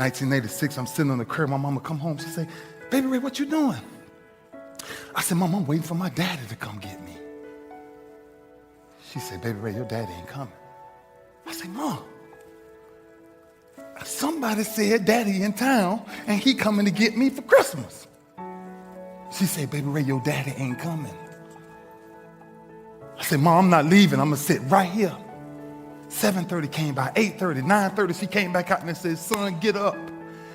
1986, I'm sitting on the curb. My mama come home. She say, "Baby Ray, what you doing?" I said, "Mom, I'm waiting for my daddy to come get me." She said, "Baby Ray, your daddy ain't coming." I said, "Mom, somebody said daddy in town and he coming to get me for Christmas." She said, "Baby Ray, your daddy ain't coming." I said, "Mom, I'm not leaving. I'm going to sit right here." 7:30 came by, 8:30, 9:30. She came back out and said, "Son, get up.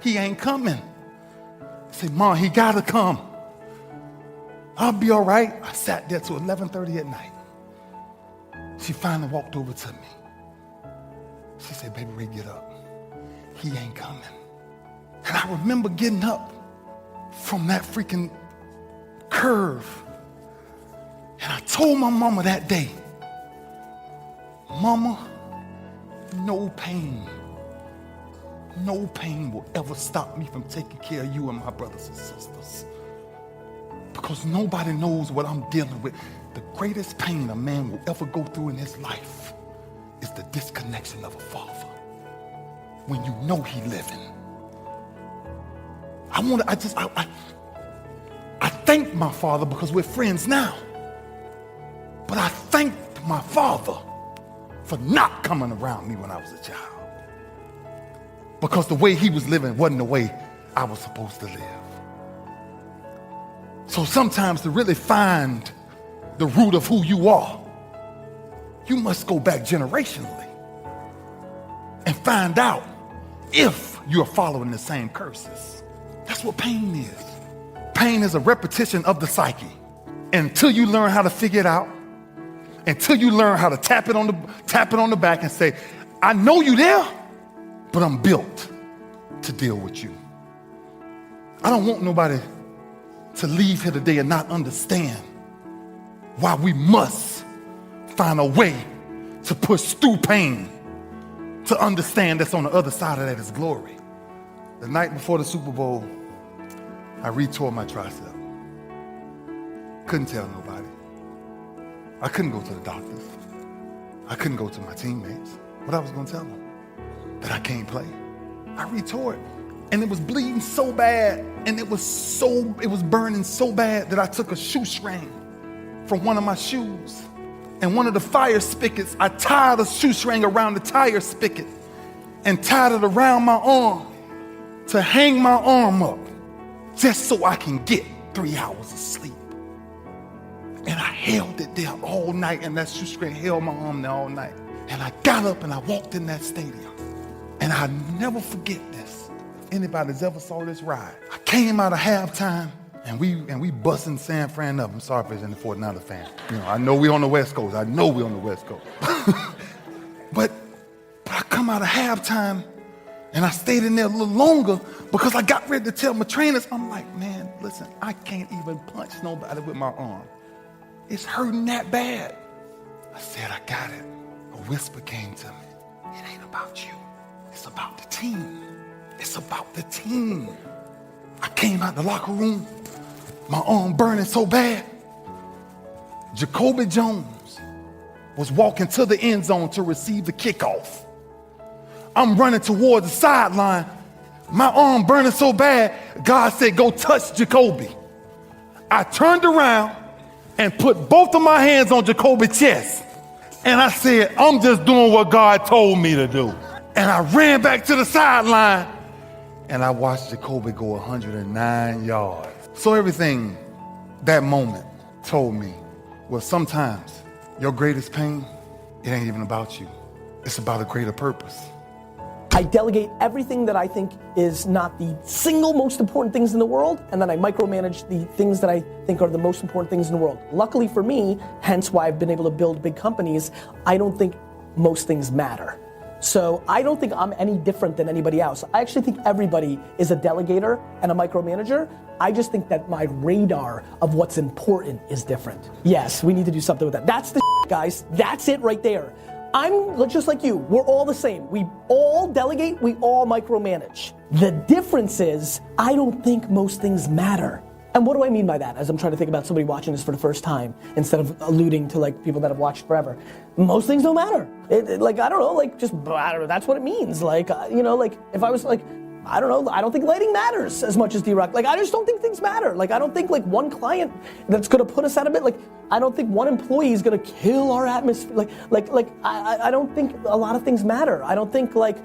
He ain't coming." I said, "Mom, he got to come. I'll be all right." I sat there till 11:30 at night. She finally walked over to me. She said, "Baby Ray, get up. He ain't coming." And I remember getting up from that freaking curve. And I told my mama that day, "Mama, no pain will ever stop me from taking care of you and my brothers and sisters. Because nobody knows what I'm dealing with. The greatest pain a man will ever go through in his life is the disconnection of a father. When you know he living." I thank my father because we're friends now. But I thanked my father for not coming around me when I was a child. Because the way he was living wasn't the way I was supposed to live. So sometimes to really find the root of who you are, you must go back generationally and find out if you're following the same curses. That's what pain is. Pain is a repetition of the psyche. Until you learn how to figure it out, until you learn how to tap it on the back and say, "I know you there, but I'm built to deal with you." I don't want nobody to leave here today and not understand why we must find a way to push through pain to understand that's on the other side of that is glory. The night before the Super Bowl, I retore my tricep. Couldn't tell nobody. I couldn't go to the doctors. I couldn't go to my teammates. What I was going to tell them? That I can't play. I retore it. And it was bleeding so bad, and it was burning so bad that I took a shoestring from one of my shoes. And one of the fire spigots, I tied a shoestring around the tire spigot and tied it around my arm to hang my arm up just so I can get 3 hours of sleep. And I held it there all night, and that shoestring held my arm there all night. And I got up and I walked in that stadium. And I'll never forget this. If anybody's ever saw this ride, I came out of halftime and we busting San Fran up. I'm sorry if there's any 49er fan. I know we on the West Coast. But I come out of halftime and I stayed in there a little longer because I got ready to tell my trainers, I'm like, "Man, listen, I can't even punch nobody with my arm. It's hurting that bad." I said, "I got it." A whisper came to me. "It ain't about you. It's about the team. It's about the team." I came out the locker room, my arm burning so bad. Jacoby Jones was walking to the end zone to receive the kickoff. I'm running towards the sideline. My arm burning so bad, God said, "Go touch Jacoby." I turned around and put both of my hands on Jacoby's chest. And I said, "I'm just doing what God told me to do." And I ran back to the sideline and I watched Jacoby go 109 yards. So everything that moment told me was sometimes your greatest pain, it ain't even about you. It's about a greater purpose. I delegate everything that I think is not the single most important things in the world, and then I micromanage the things that I think are the most important things in the world. Luckily for me, hence why I've been able to build big companies, I don't think most things matter. So I don't think I'm any different than anybody else. I actually think everybody is a delegator and a micromanager. I just think that my radar of what's important is different. Yes, we need to do something with that. That's the guys. That's it right there. I'm just like you. We're all the same. We all delegate, we all micromanage. The difference is, I don't think most things matter. And what do I mean by that? As I'm trying to think about somebody watching this for the first time, instead of alluding to like people that have watched forever. Most things don't matter. I don't know, just, I don't know, that's what it means. If I was I don't know, I don't think lighting matters as much as D-Rock. Like, I just don't think things matter. Like, I don't think like one client that's gonna put us out of it, like, I don't think one employee is gonna kill our atmosphere. I don't think a lot of things matter. I don't think like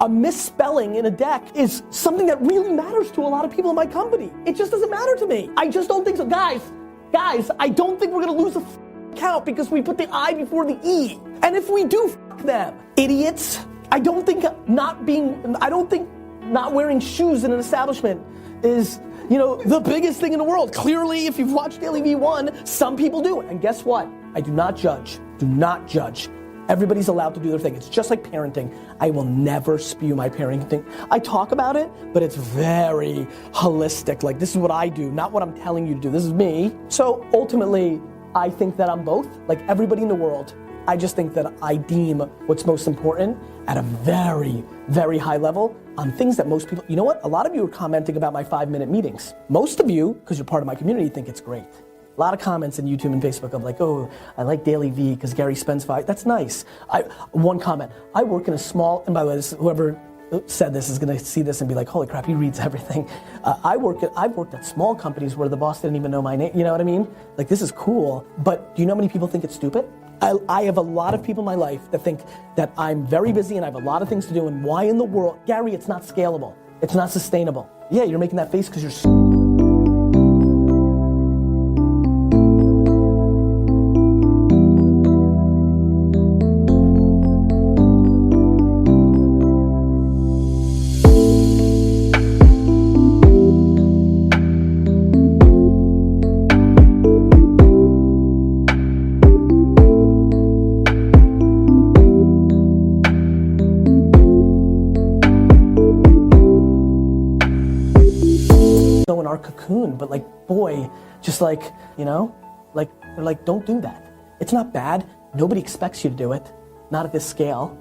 a misspelling in a deck is something that really matters to a lot of people in my company. It just doesn't matter to me. I just don't think so. Guys, I don't think we're gonna lose a count because we put the I before the E. And if we do, them. Idiots. I don't think not wearing shoes in an establishment is, the biggest thing in the world. Clearly, if you've watched Daily V1, some people do. And guess what? I do not judge. Do not judge. Everybody's allowed to do their thing. It's just like parenting. I will never spew my parenting. I talk about it, but it's very holistic. Like, this is what I do, not what I'm telling you to do. This is me. So ultimately, I think that I'm both. Like everybody in the world, I just think that I deem what's most important at a very, very high level on things that most people, you know what? A lot of you are commenting about my 5-minute meetings. Most of you, because you're part of my community, think it's great. A lot of comments on YouTube and Facebook of like, oh, I like Daily V because Gary spends 5, that's nice. One comment, I work in a small, and by the way, whoever said this is gonna see this and be like, holy crap, he reads everything. I've worked at small companies where the boss didn't even know my name, you know what I mean? Like, this is cool, but do you know how many people think it's stupid? I have a lot of people in my life that think that I'm very busy and I have a lot of things to do, and why in the world, Gary, it's not scalable. It's not sustainable. Yeah, you're making that face because you're in our cocoon, but like, boy, just like, they're like, don't do that. It's not bad. Nobody expects you to do it, not at this scale.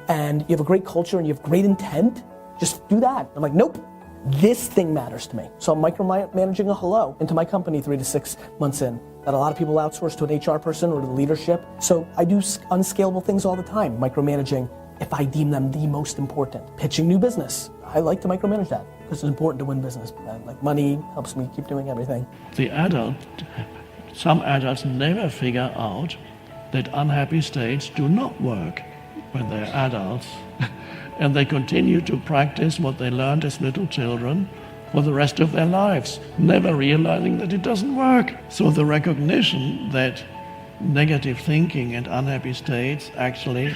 And you have a great culture and you have great intent. Just do that. I'm like, nope, this thing matters to me. So I'm micromanaging a hello into my company 3 to 6 months in, that a lot of people outsource to an HR person or to the leadership. So I do unscalable things all the time, micromanaging if I deem them the most important. Pitching new business, I like to micromanage that. It's important to win business. Like, money helps me keep doing everything. Some adults never figure out that unhappy states do not work when they're adults. And they continue to practice what they learned as little children for the rest of their lives, never realizing that it doesn't work. So the recognition that negative thinking and unhappy states actually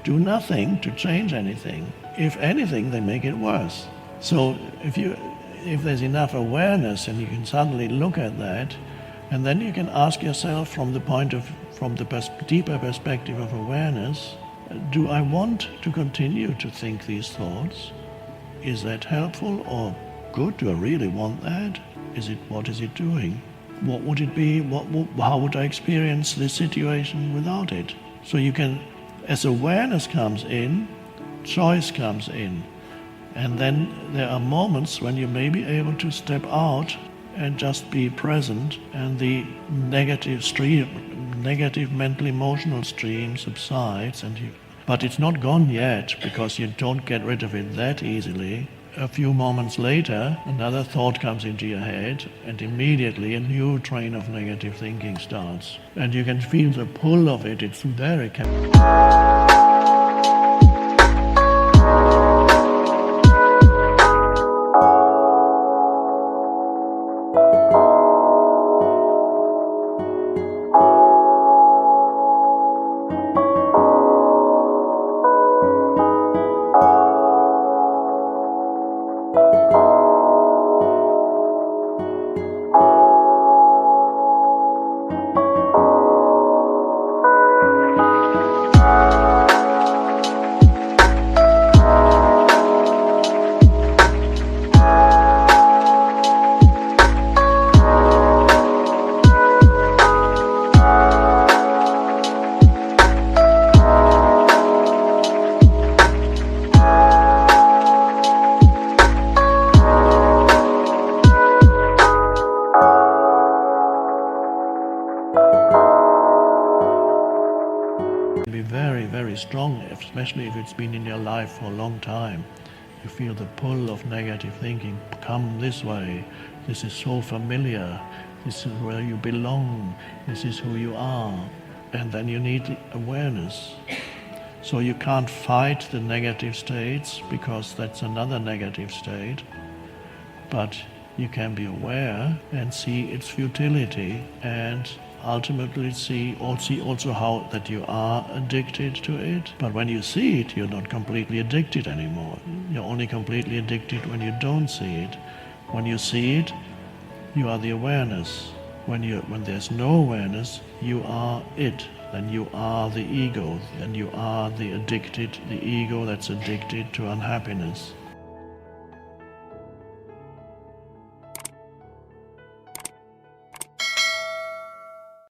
do nothing to change anything. If anything, they make it worse. So if there's enough awareness and you can suddenly look at that, and then you can ask yourself from the deeper perspective of awareness, do I want to continue to think these thoughts? Is that helpful or good? Do I really want that? What is it doing? What would it be? How would I experience this situation without it? So you can, as awareness comes in, choice comes in. And then there are moments when you may be able to step out and just be present, and the negative mental emotional stream subsides, but it's not gone yet, because you don't get rid of it that easily. A few moments later, another thought comes into your head, and immediately a new train of negative thinking starts. And you can feel the pull of it. It's very be very, very strong, especially if it's been in your life for a long time. You feel the pull of negative thinking. Come this way. This is so familiar. This is where you belong. This is who you are. And then you need awareness. So you can't fight the negative states because that's another negative state. But you can be aware and see its futility, and ultimately see also how that you are addicted to it. But when you see it, you're not completely addicted anymore. You're only completely addicted when you don't see it. When you see it, you are the awareness. When there's no awareness, you are it. Then you are the ego. Then you are the ego that's addicted to unhappiness.